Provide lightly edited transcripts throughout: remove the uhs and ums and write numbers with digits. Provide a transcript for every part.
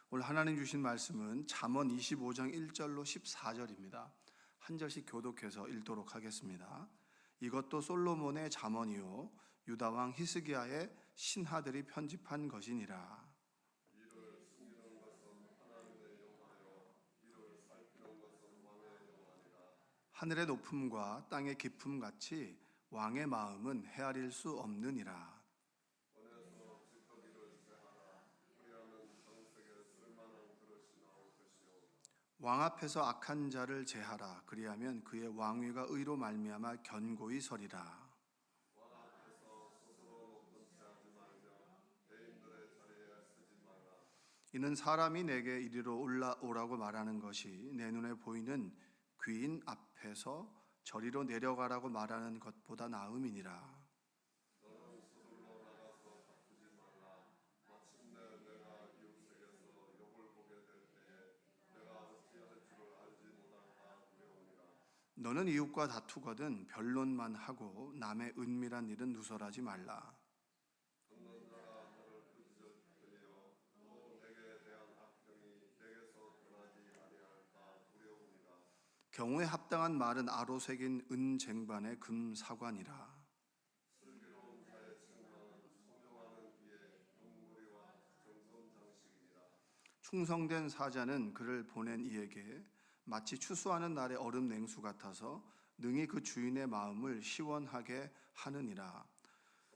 오늘 하나님 주신 말씀은 잠언 25장 1절로 14절입니다. 한 절씩 교독해서 읽도록 하겠습니다. 이것도 솔로몬의 잠언이요 유다 왕 히스기야의 신하들이 편집한 것이니라. 하늘의 높음과 땅의 깊음 같이 왕의 마음은 헤아릴 수 없느니라. 왕 앞에서 악한 자를 제하라. 그리하면 그의 왕위가 의로 말미암아 견고히 서리라. 이는 사람이 내게 이리로 올라오라고 말하는 것이 내 눈에 보이는 귀인 앞에서 저리로 내려가라고 말하는 것보다 나음이니라. 너는 이웃과 다투거든 변론만 하고 남의 은밀한 일은 누설하지 말라. 경우에 합당한 말은 아로 새긴 은 쟁반의 금 사관이라. 충성된 사자는 그를 보낸 이에게 마치 추수하는 날의 얼음 냉수 같아서 능히 그 주인의 마음을 시원하게 하느니라.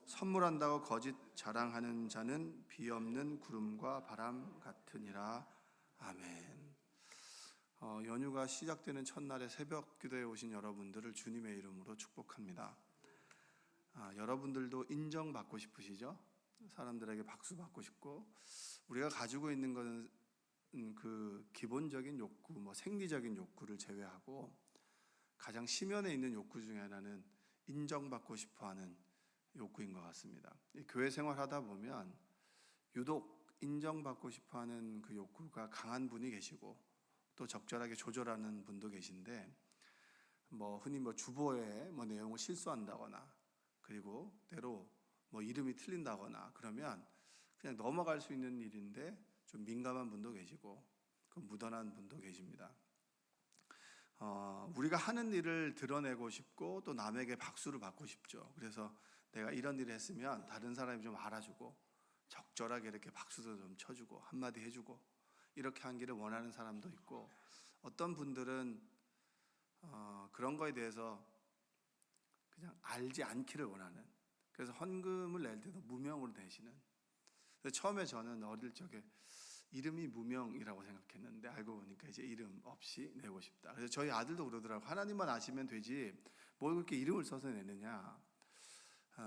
선물한다고 거짓 자랑하는 자는 비 없는 구름과 바람 같으니라. 아멘. 연휴가 시작되는 첫날에 새벽 기도에 오신 여러분들을 주님의 이름으로 축복합니다. 여러분들도 인정받고 싶으시죠? 사람들에게 박수 받고 싶고, 우리가 가지고 있는 것은 그 기본적인 욕구, 생리적인 욕구를 제외하고 가장 심연에 있는 욕구 중에 하나는 인정받고 싶어하는 욕구인 것 같습니다. 교회 생활하다 보면 유독 인정받고 싶어하는 그 욕구가 강한 분이 계시고 또 적절하게 조절하는 분도 계신데, 흔히 주보에 내용을 실수한다거나 그리고 때로 이름이 틀린다거나 그러면 그냥 넘어갈 수 있는 일인데 좀 민감한 분도 계시고 그 무던한 분도 계십니다. 우리가 하는 일을 드러내고 싶고 또 남에게 박수를 받고 싶죠. 그래서 내가 이런 일을 했으면 다른 사람이 좀 알아주고 적절하게 이렇게 박수도 좀 쳐주고 한마디 해주고 이렇게 하기를 원하는 사람도 있고, 어떤 분들은 그런 거에 대해서 그냥 알지 않기를 원하는, 그래서 헌금을 낼 때도 무명으로 내시는. 처음에 저는 어릴 적에 이름이 무명이라고 생각했는데 알고 보니까 이제 이름 없이 내고 싶다. 그래서 저희 아들도 그러더라고. 하나님만 아시면 되지 뭘 그렇게 이름을 써서 내느냐.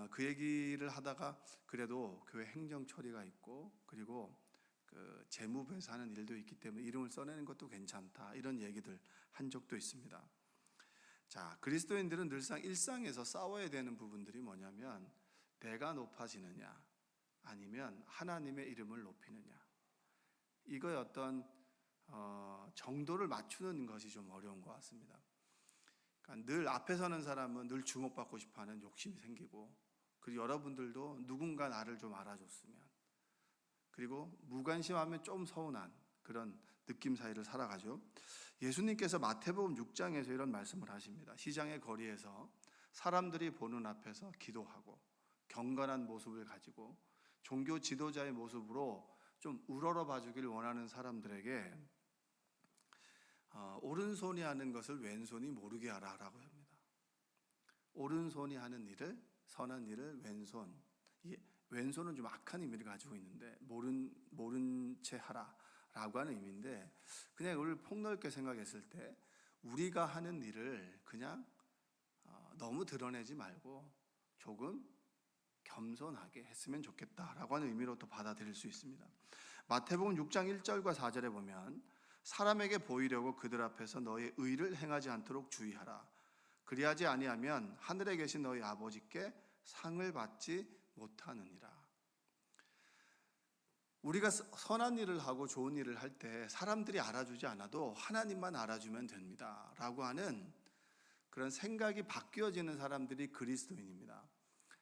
그 얘기를 하다가 그래도 교회 행정 처리가 있고 그리고 그 재무부에서 하는 일도 있기 때문에 이름을 써내는 것도 괜찮다, 이런 얘기들 한 적도 있습니다. 자, 그리스도인들은 늘상 일상에서 싸워야 되는 부분들이 뭐냐면 내가 높아지느냐 아니면 하나님의 이름을 높이느냐, 이거의 어떤 정도를 맞추는 것이 좀 어려운 것 같습니다. 그러니까 늘 앞에 서는 사람은 늘 주목받고 싶어하는 욕심이 생기고, 그리고 여러분들도 누군가 나를 좀 알아줬으면, 그리고 무관심하면 좀 서운한 그런 느낌 사이를 살아가죠. 예수님께서 마태복음 6장에서 이런 말씀을 하십니다. 시장의 거리에서 사람들이 보는 앞에서 기도하고 경건한 모습을 가지고 종교 지도자의 모습으로 좀 우러러 봐주길 원하는 사람들에게 오른손이 하는 것을 왼손이 모르게 하라 라고 합니다. 오른손이 하는 일을, 선한 일을 왼손, 왼손은 좀 악한 의미를 가지고 있는데 모른 채 하라 라고 하는 의미인데, 그냥 이걸 폭넓게 생각했을 때 우리가 하는 일을 그냥 너무 드러내지 말고 조금 겸손하게 했으면 좋겠다라고 하는 의미로 또 받아들일 수 있습니다. 마태복음 6장 1절과 4절에 보면 사람에게 보이려고 그들 앞에서 너의 의를 행하지 않도록 주의하라. 그리하지 아니하면 하늘에 계신 너희 아버지께 상을 받지 못하느니라. 우리가 선한 일을 하고 좋은 일을 할 때 사람들이 알아주지 않아도 하나님만 알아주면 됩니다 라고 하는 그런 생각이 바뀌어지는 사람들이 그리스도인입니다.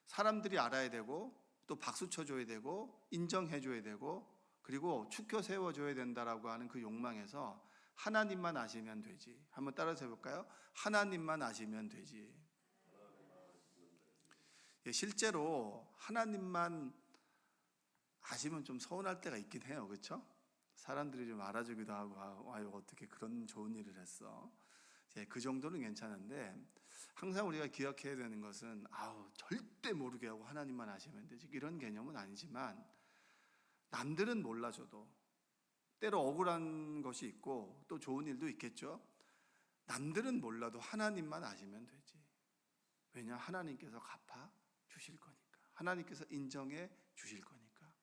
사람들이 알아야 되고 또 박수 쳐줘야 되고 인정해줘야 되고 그리고 축혀 세워줘야 된다라고 하는 그 욕망에서 하나님만 아시면 되지. 한번 따라서 해볼까요? 하나님만 아시면 되지. 예, 실제로 하나님만 아시면 좀 서운할 때가 있긴 해요. 그렇죠? 사람들이 좀 알아주기도 하고 아유 어떻게 그런 좋은 일을 했어. 예, 그 정도는 괜찮은데 항상 우리가 기억해야 되는 것은 절대 모르게 하고 하나님만 아시면 되지. 이런 개념은 아니지만 남들은 몰라줘도 때로 억울한 것이 있고 또 좋은 일도 있겠죠. 남들은 몰라도 하나님만 아시면 되지. 왜냐? 하나님께서 갚아 주실 거니까. 하나님께서 인정해 주실 거니까.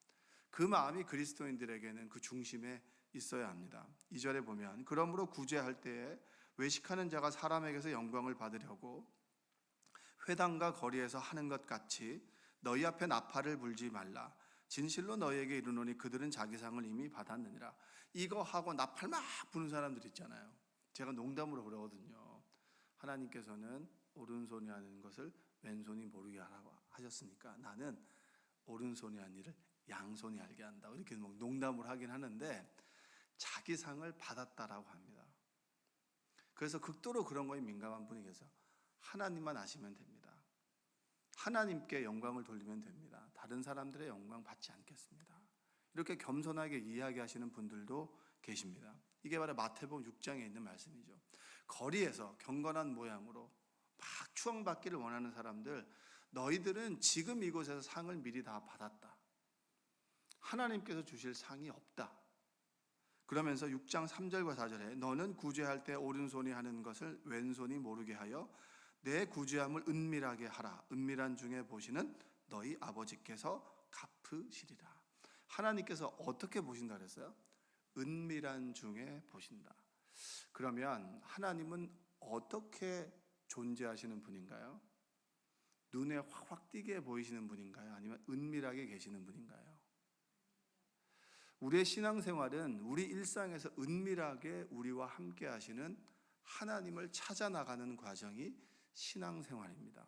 그 마음이 그리스도인들에게는 그 중심에 있어야 합니다. 2절에 보면 그러므로 구제할 때에 외식하는 자가 사람에게서 영광을 받으려고 회당과 거리에서 하는 것 같이 너희 앞에 나팔을 불지 말라. 진실로 너희에게 이르노니 그들은 자기 상을 이미 받았느니라. 이거 하고 나팔 막 부는 사람들 있잖아요. 제가 농담으로 그러거든요. 하나님께서는 오른손이 하는 것을 왼손이 모르게 하라고 하셨으니까 나는 오른손이 한 일을 양손이 알게 한다고 이렇게 농담을 하긴 하는데 자기 상을 받았다라고 합니다. 그래서 극도로 그런 거에 민감한 분이 계세요. 하나님만 아시면 됩니다. 하나님께 영광을 돌리면 됩니다. 다른 사람들의 영광 받지 않겠습니다. 이렇게 겸손하게 이야기하시는 분들도 계십니다. 이게 바로 마태복음 6장에 있는 말씀이죠. 거리에서 경건한 모양으로 막 추앙받기를 원하는 사람들, 너희들은 지금 이곳에서 상을 미리 다 받았다. 하나님께서 주실 상이 없다. 그러면서 6장 3절과 4절에 너는 구제할 때 오른손이 하는 것을 왼손이 모르게 하여 내 구제함을 은밀하게 하라. 은밀한 중에 보시는 너희 아버지께서 갚으시리라. 하나님께서 어떻게 보신다 그랬어요? 은밀한 중에 보신다. 그러면 하나님은 어떻게 존재하시는 분인가요? 눈에 확확 띄게 보이시는 분인가요? 아니면 은밀하게 계시는 분인가요? 우리의 신앙생활은 우리 일상에서 은밀하게 우리와 함께 하시는 하나님을 찾아 나가는 과정이 신앙생활입니다.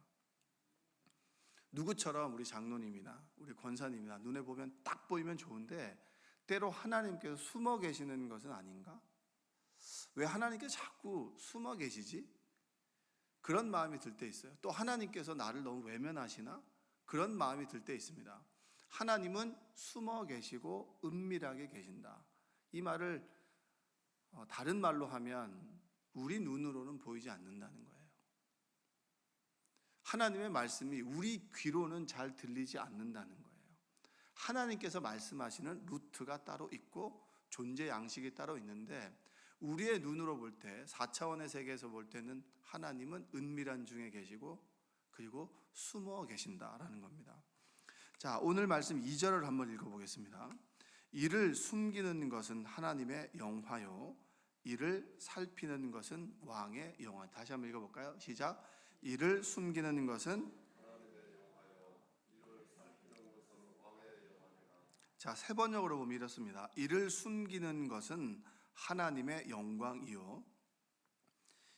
누구처럼 우리 장로님이나 우리 권사님이나 눈에 보면 딱 보이면 좋은데 때로 하나님께서 숨어 계시는 것은 아닌가? 왜 하나님께서 자꾸 숨어 계시지? 그런 마음이 들 때 있어요. 또 하나님께서 나를 너무 외면하시나? 그런 마음이 들 때 있습니다. 하나님은 숨어 계시고 은밀하게 계신다. 이 말을 다른 말로 하면 우리 눈으로는 보이지 않는다는 거예요. 하나님의 말씀이 우리 귀로는 잘 들리지 않는다는 거예요. 하나님께서 말씀하시는 루트가 따로 있고 존재 양식이 따로 있는데 우리의 눈으로 볼 때 4차원의 세계에서 볼 때는 하나님은 은밀한 중에 계시고 그리고 숨어 계신다라는 겁니다. 자, 오늘 말씀 2절을 한번 읽어보겠습니다. 이를 숨기는 것은 하나님의 영화요 이를 살피는 것은 왕의 영화. 다시 한번 읽어볼까요? 시작. 이를 숨기는 것은 자, 세 번역으로 보면 이렇습니다. 이를 숨기는 것은 하나님의 영광이요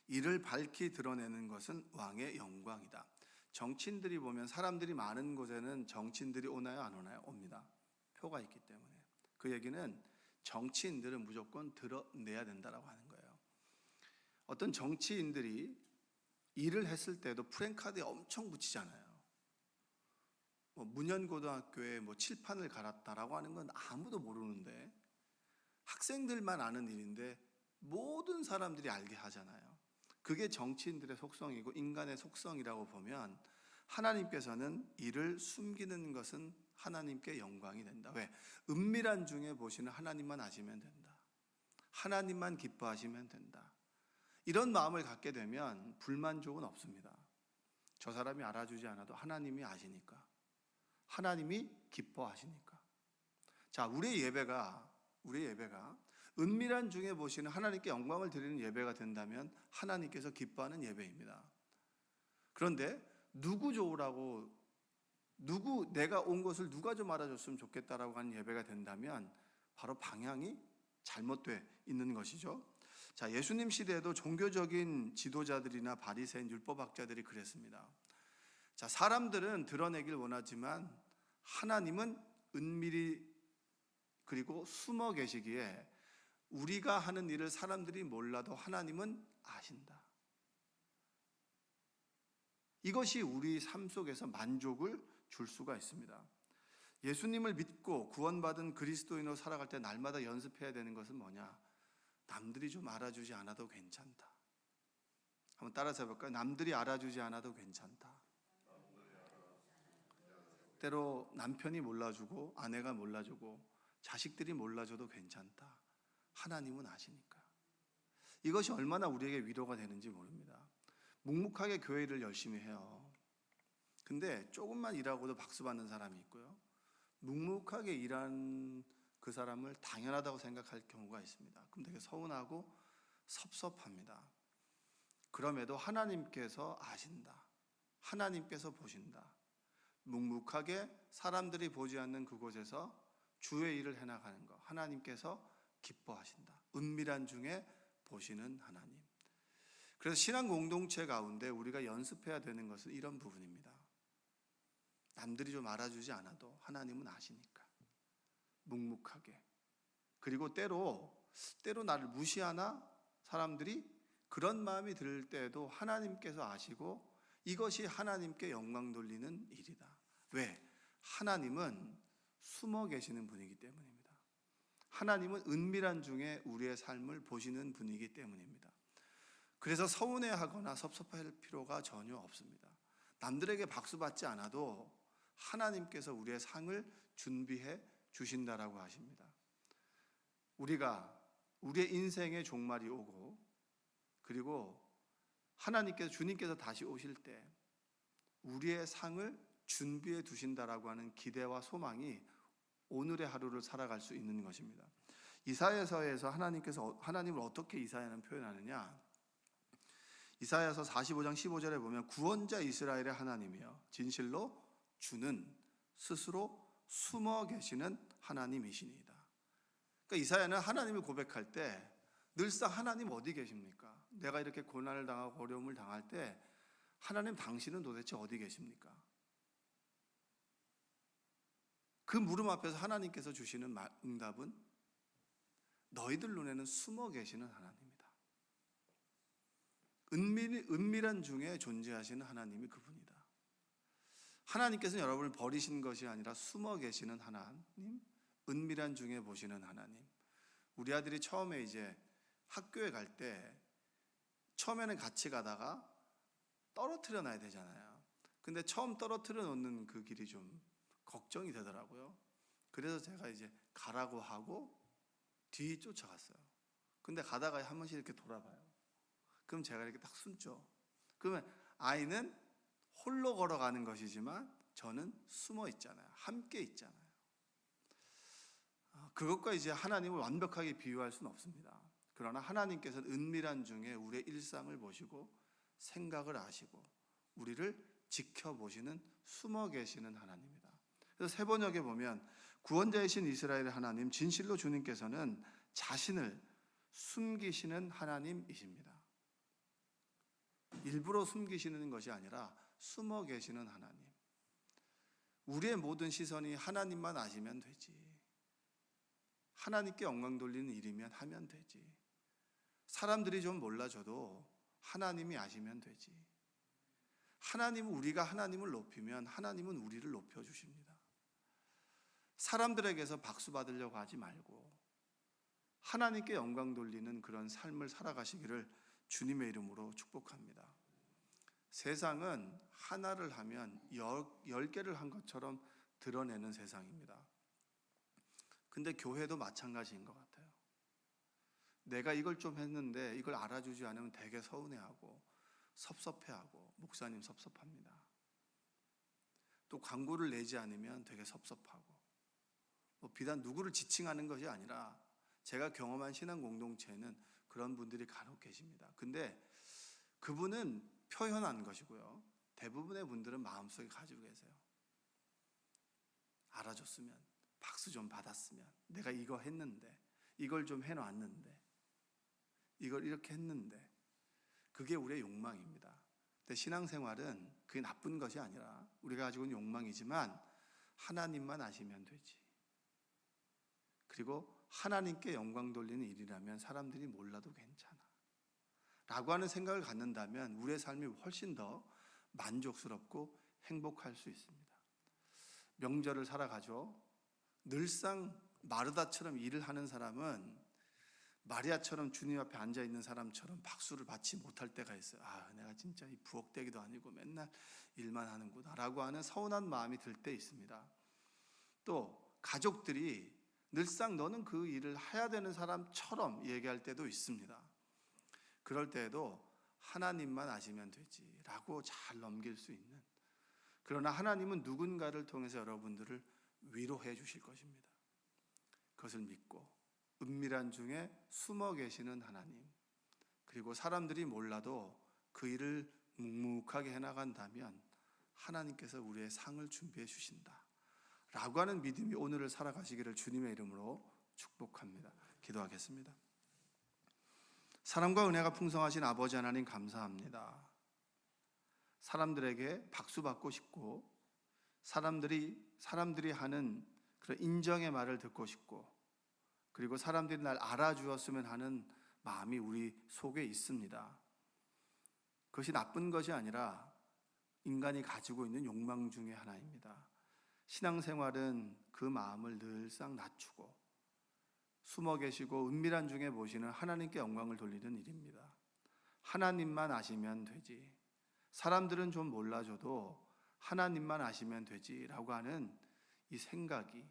이를 밝히 드러내는 것은 왕의 영광이다. 정치인들이 보면 사람들이 많은 곳에는 정치인들이 오나요? 안 오나요? 옵니다. 표가 있기 때문에. 그 얘기는 정치인들은 무조건 드러내야 된다라고 하는 거예요. 어떤 정치인들이 일을 했을 때도 프랜카드에 엄청 붙이잖아요. 문현고등학교에 칠판을 갈았다라고 하는 건 아무도 모르는데 학생들만 아는 일인데 모든 사람들이 알게 하잖아요. 그게 정치인들의 속성이고 인간의 속성이라고 보면 하나님께서는 이를 숨기는 것은 하나님께 영광이 된다. 왜? 은밀한 중에 보시는 하나님만 아시면 된다. 하나님만 기뻐하시면 된다. 이런 마음을 갖게 되면 불만족은 없습니다. 저 사람이 알아주지 않아도 하나님이 아시니까. 하나님이 기뻐하시니까. 자, 우리의 예배가 은밀한 중에 보시는 하나님께 영광을 드리는 예배가 된다면 하나님께서 기뻐하는 예배입니다. 그런데 누구 좋으라고 내가 온 것을 누가 좀 알아줬으면 좋겠다라고 하는 예배가 된다면 바로 방향이 잘못돼 있는 것이죠. 자, 예수님 시대에도 종교적인 지도자들이나 바리새인 율법학자들이 그랬습니다. 자, 사람들은 드러내길 원하지만 하나님은 은밀히 그리고 숨어 계시기에 우리가 하는 일을 사람들이 몰라도 하나님은 아신다. 이것이 우리 삶 속에서 만족을 줄 수가 있습니다. 예수님을 믿고 구원받은 그리스도인으로 살아갈 때 날마다 연습해야 되는 것은 뭐냐? 남들이 좀 알아주지 않아도 괜찮다. 한번 따라서 해볼까요? 남들이 알아주지 않아도 괜찮다. 때로 남편이 몰라주고 아내가 몰라주고 자식들이 몰라줘도 괜찮다. 하나님은 아시니까. 이것이 얼마나 우리에게 위로가 되는지 모릅니다. 묵묵하게 교회 일을 열심히 해요. 근데 조금만 일하고도 박수 받는 사람이 있고요. 묵묵하게 일한 그 사람을 당연하다고 생각할 경우가 있습니다. 그럼 되게 서운하고 섭섭합니다. 그럼에도 하나님께서 아신다. 하나님께서 보신다. 묵묵하게 사람들이 보지 않는 그곳에서 주의 일을 해나가는 것, 하나님께서 기뻐하신다. 은밀한 중에 보시는 하나님. 그래서 신앙 공동체 가운데 우리가 연습해야 되는 것은 이런 부분입니다. 남들이 좀 알아주지 않아도 하나님은 아시니까 묵묵하게. 그리고 때로 나를 무시하나 사람들이 그런 마음이 들 때에도 하나님께서 아시고 이것이 하나님께 영광 돌리는 일이다. 왜? 하나님은 숨어 계시는 분이기 때문입니다. 하나님은 은밀한 중에 우리의 삶을 보시는 분이기 때문입니다. 그래서 서운해하거나 섭섭할 필요가 전혀 없습니다. 남들에게 박수 받지 않아도 하나님께서 우리의 상을 준비해 주신다라고 하십니다. 우리가 우리의 인생의 종말이 오고 그리고 하나님께서 주님께서 다시 오실 때 우리의 상을 준비해 두신다라고 하는 기대와 소망이 오늘의 하루를 살아갈 수 있는 것입니다. 이사야서에서 하나님을 어떻게 이사야는 표현하느냐? 이사야서 45장 15절에 보면 구원자 이스라엘의 하나님이여 진실로 주는 스스로 숨어 계시는 하나님이시니이다. 그러니까 이사야는 하나님을 고백할 때 늘상 하나님 어디 계십니까? 내가 이렇게 고난을 당하고 어려움을 당할 때 하나님 당신은 도대체 어디 계십니까? 그 물음 앞에서 하나님께서 주시는 응답은 너희들 눈에는 숨어 계시는 하나님이다. 은밀한 중에 존재하시는 하나님이 그분이다. 하나님께서는 여러분을 버리신 것이 아니라 숨어 계시는 하나님, 은밀한 중에 보시는 하나님. 우리 아들이 처음에 이제 학교에 갈 때 처음에는 같이 가다가 떨어뜨려 놔야 되잖아요. 근데 처음 떨어뜨려 놓는 그 길이 좀 걱정이 되더라고요. 그래서 제가 이제 가라고 하고 뒤 쫓아갔어요. 근데 가다가 한 번씩 이렇게 돌아봐요. 그럼 제가 이렇게 딱 숨죠. 그러면 아이는 홀로 걸어가는 것이지만 저는 숨어 있잖아요. 함께 있잖아요. 그것과 이제 하나님을 완벽하게 비유할 수는 없습니다. 그러나 하나님께서는 은밀한 중에 우리의 일상을 보시고 생각을 아시고 우리를 지켜보시는 숨어 계시는 하나님입니다. 그래서 세 번역에 보면 구원자이신 이스라엘의 하나님 진실로 주님께서는 자신을 숨기시는 하나님이십니다. 일부러 숨기시는 것이 아니라 숨어 계시는 하나님. 우리의 모든 시선이 하나님만 아시면 되지. 하나님께 영광 돌리는 일이면 하면 되지. 사람들이 좀 몰라줘도 하나님이 아시면 되지. 우리가 하나님을 높이면 하나님은 우리를 높여주십니다. 사람들에게서 박수 받으려고 하지 말고 하나님께 영광 돌리는 그런 삶을 살아가시기를 주님의 이름으로 축복합니다. 세상은 하나를 하면 10개를 한 것처럼 드러내는 세상입니다. 근데 교회도 마찬가지인 것 같아요. 내가 이걸 좀 했는데 이걸 알아주지 않으면 되게 서운해하고 섭섭해하고 목사님 섭섭합니다. 또 광고를 내지 않으면 되게 섭섭하고 비단 누구를 지칭하는 것이 아니라 제가 경험한 신앙 공동체에는 그런 분들이 간혹 계십니다. 근데 그분은 표현한 것이고요. 대부분의 분들은 마음속에 가지고 계세요. 알아줬으면, 박수 좀 받았으면, 내가 이거 했는데, 이걸 좀 해놨는데, 이걸 이렇게 했는데, 그게 우리의 욕망입니다. 근데 신앙생활은 그게 나쁜 것이 아니라 우리가 가지고 있는 욕망이지만 하나님만 아시면 되지. 그리고 하나님께 영광 돌리는 일이라면 사람들이 몰라도 괜찮아 라고 하는 생각을 갖는다면 우리의 삶이 훨씬 더 만족스럽고 행복할 수 있습니다. 명절을 살아가죠. 늘상 마르다처럼 일을 하는 사람은 마리아처럼 주님 앞에 앉아 있는 사람처럼 박수를 받지 못할 때가 있어요. 아, 내가 진짜 이 부엌대기도 아니고 맨날 일만 하는구나 라고 하는 서운한 마음이 들 때 있습니다. 또 가족들이 늘상 너는 그 일을 해야 되는 사람처럼 얘기할 때도 있습니다. 그럴 때에도 하나님만 아시면 되지 라고 잘 넘길 수 있는, 그러나 하나님은 누군가를 통해서 여러분들을 위로해 주실 것입니다. 그것을 믿고 은밀한 중에 숨어 계시는 하나님, 그리고 사람들이 몰라도 그 일을 묵묵하게 해나간다면 하나님께서 우리의 상을 준비해 주신다 라고 하는 믿음이 오늘을 살아가시기를 주님의 이름으로 축복합니다. 기도하겠습니다. 사랑과 은혜가 풍성하신 아버지 하나님 감사합니다. 사람들에게 박수 받고 싶고 사람들이 하는 그런 인정의 말을 듣고 싶고, 그리고 사람들이 날 알아주었으면 하는 마음이 우리 속에 있습니다. 그것이 나쁜 것이 아니라 인간이 가지고 있는 욕망 중에 하나입니다. 신앙생활은 그 마음을 늘상 낮추고 숨어 계시고 은밀한 중에 보시는 하나님께 영광을 돌리는 일입니다. 하나님만 아시면 되지, 사람들은 좀 몰라줘도 하나님만 아시면 되지라고 하는 이 생각이,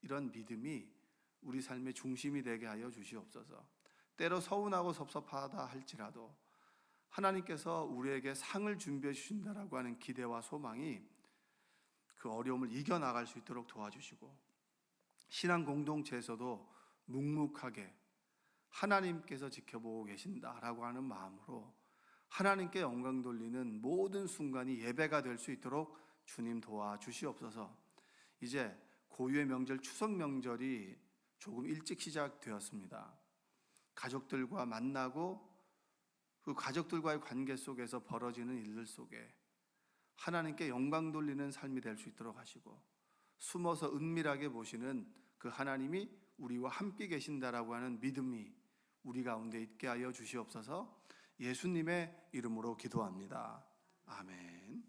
이런 믿음이 우리 삶의 중심이 되게 하여 주시옵소서. 때로 서운하고 섭섭하다 할지라도 하나님께서 우리에게 상을 준비해 주신다라고 하는 기대와 소망이 그 어려움을 이겨나갈 수 있도록 도와주시고, 신앙 공동체에서도 묵묵하게 하나님께서 지켜보고 계신다라고 하는 마음으로 하나님께 영광 돌리는 모든 순간이 예배가 될 수 있도록 주님 도와주시옵소서. 이제 고유의 명절 추석 명절이 조금 일찍 시작되었습니다. 가족들과 만나고 그 가족들과의 관계 속에서 벌어지는 일들 속에 하나님께 영광 돌리는 삶이 될 수 있도록 하시고, 숨어서 은밀하게 보시는 그 하나님이 우리와 함께 계신다라고 하는 믿음이 우리 가운데 있게 하여 주시옵소서. 예수님의 이름으로 기도합니다. 아멘.